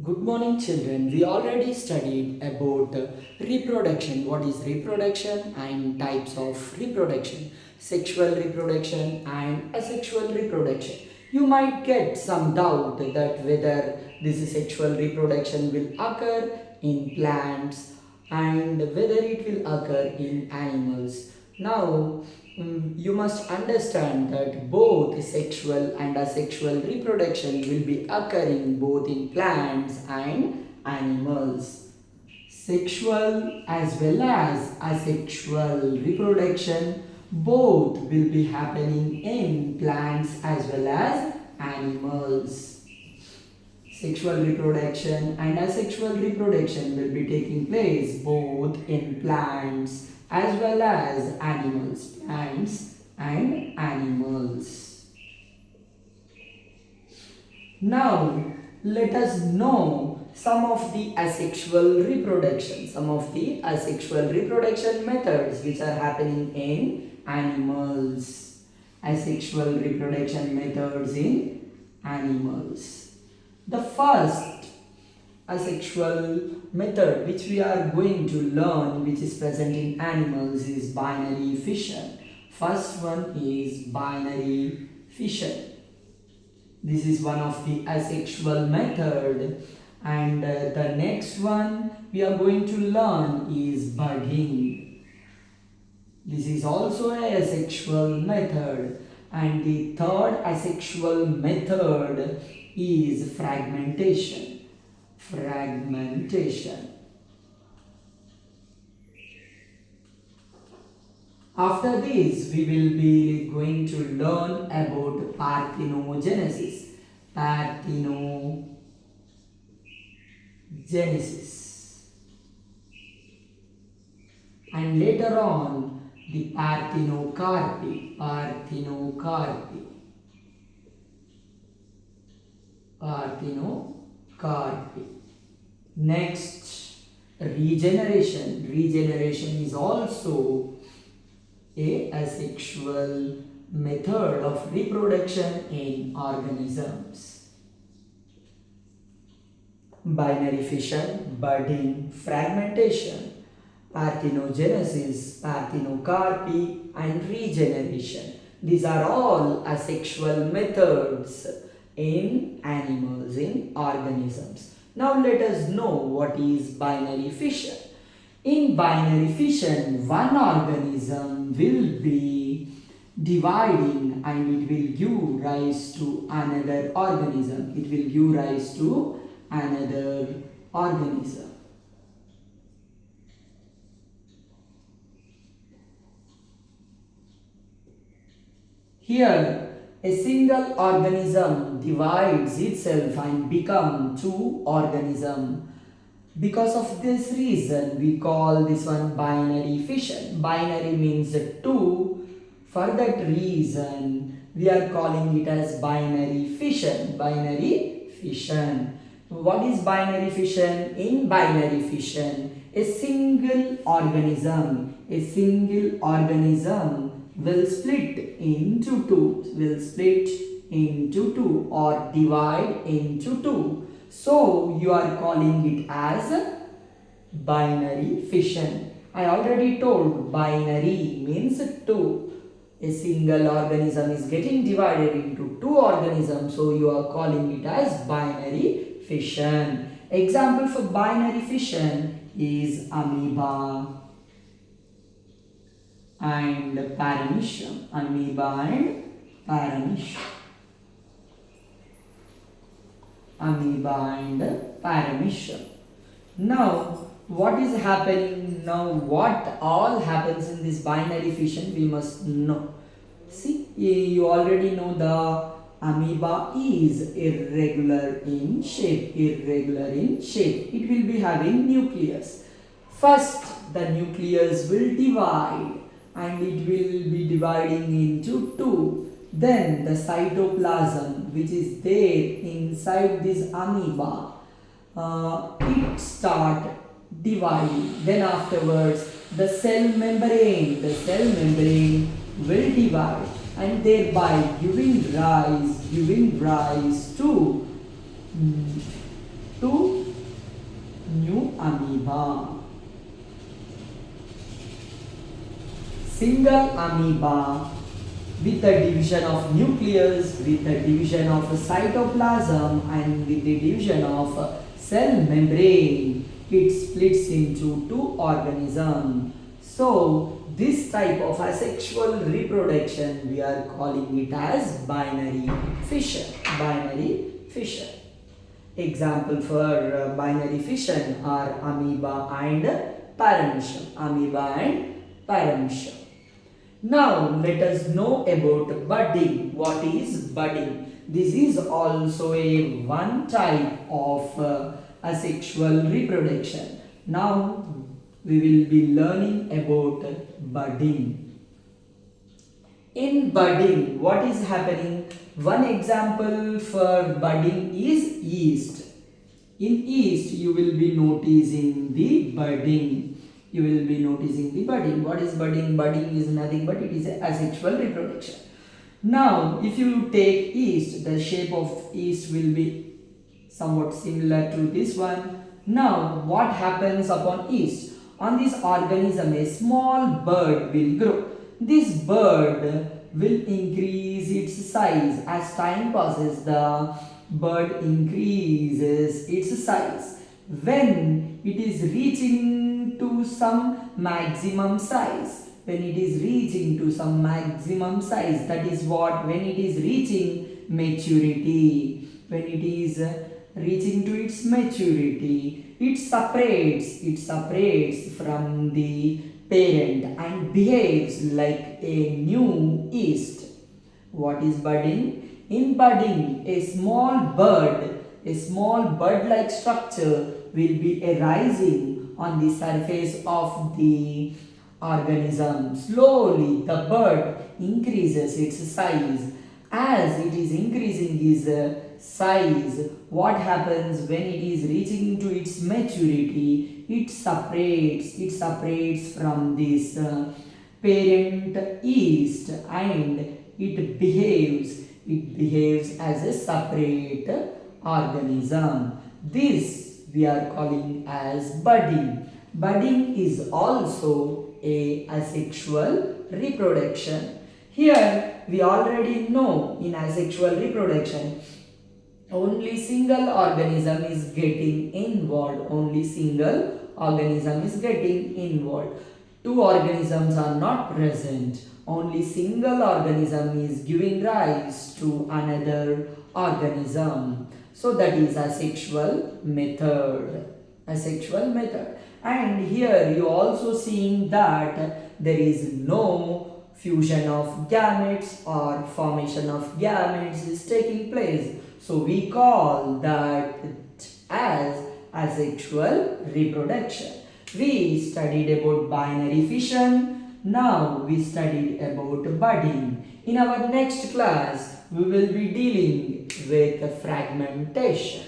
Good morning, children. We already studied about reproduction. What is reproduction and types of reproduction, sexual reproduction and asexual reproduction. You might get some doubt that whether this sexual reproduction will occur in plants and whether it will occur in animals. Now, you must understand that both sexual and asexual reproduction will be occurring both in plants and animals. Sexual as well as asexual reproduction both will be happening in plants as well as animals. Sexual reproduction and asexual reproduction will be taking place both in plants as well as animals. Plants and animals. Now, let us know some of the asexual reproduction, methods which are happening in animals. Asexual reproduction methods in animals. The first asexual method which we are going to learn, which is present in animals, is binary fission. First one is binary fission. This is one of the asexual method, and the next one we are going to learn is budding. This is also a asexual method, and the third asexual method is fragmentation. After this, we will be going to learn about parthenogenesis. And later on, the parthenocarpy. Next, regeneration. Regeneration is also a asexual method of reproduction in organisms. Binary fission, budding, fragmentation, parthenogenesis, parthenocarpy, and regeneration. These are all asexual methods in animals, in organisms. Now let us know what is binary fission. In binary fission, one organism will be dividing and it will give rise to another organism. Here, a single organism divides itself and becomes two organisms. Because of this reason, we call this one binary fission. Binary means two. For that reason, we are calling it as binary fission. What is binary fission? In binary fission, a single organism will split into two, or divide into two. So you are calling it as binary fission. I already told binary means two. A single organism is getting divided into two organisms, so you are calling it as binary fission. Example for binary fission is amoeba and paramecium. Now, what is happening now? What all happens in this binary fission? We must know. See, you already know the amoeba is irregular in shape. It will be having nucleus. First, the nucleus will divide and it will be dividing into two. Then the cytoplasm, which is there inside this amoeba, it start dividing. Then afterwards, the cell membrane will divide and thereby giving rise to two new amoeba. Single amoeba with the division of nucleus, with the division of cytoplasm and with the division of cell membrane, it splits into two organisms. So this type of asexual reproduction we are calling it as binary fission. Binary fission. Example for binary fission are amoeba and paramecium. Amoeba and paramecium. Now let us know about budding. What is budding? This is also a one type of asexual reproduction. Now we will be learning about budding. In budding, what is happening? One example for budding is yeast. In yeast, you will be noticing the budding. You will be noticing the budding. What is budding? Budding is nothing but it is a asexual reproduction. Now, if you take yeast, the shape of yeast will be somewhat similar to this one. Now, what happens upon yeast? On this organism, a small bird will grow. This bird will increase its size. As time passes, the bird increases its size. When it is reaching to some maximum size, that is what? When it is reaching maturity. When it is reaching to its maturity, it separates from the parent and behaves like a new yeast. What is budding? In budding, a small bird-like structure will be arising on the surface of the organism. Slowly, the bird increases its size. As it is increasing its size, what happens when it is reaching to its maturity? It separates from this parent yeast and it behaves as a separate organism. This we are calling as budding. Budding is also a asexual reproduction. Here we already know in asexual reproduction only single organism is getting involved. Two organisms are not present. Only single organism is giving rise to another organism. So that is asexual method. And here you also seeing that there is no fusion of gametes or formation of gametes is taking place. So we call that as asexual reproduction. We studied about binary fission. Now we studied about budding. In our next class, we will be dealing with fragmentation.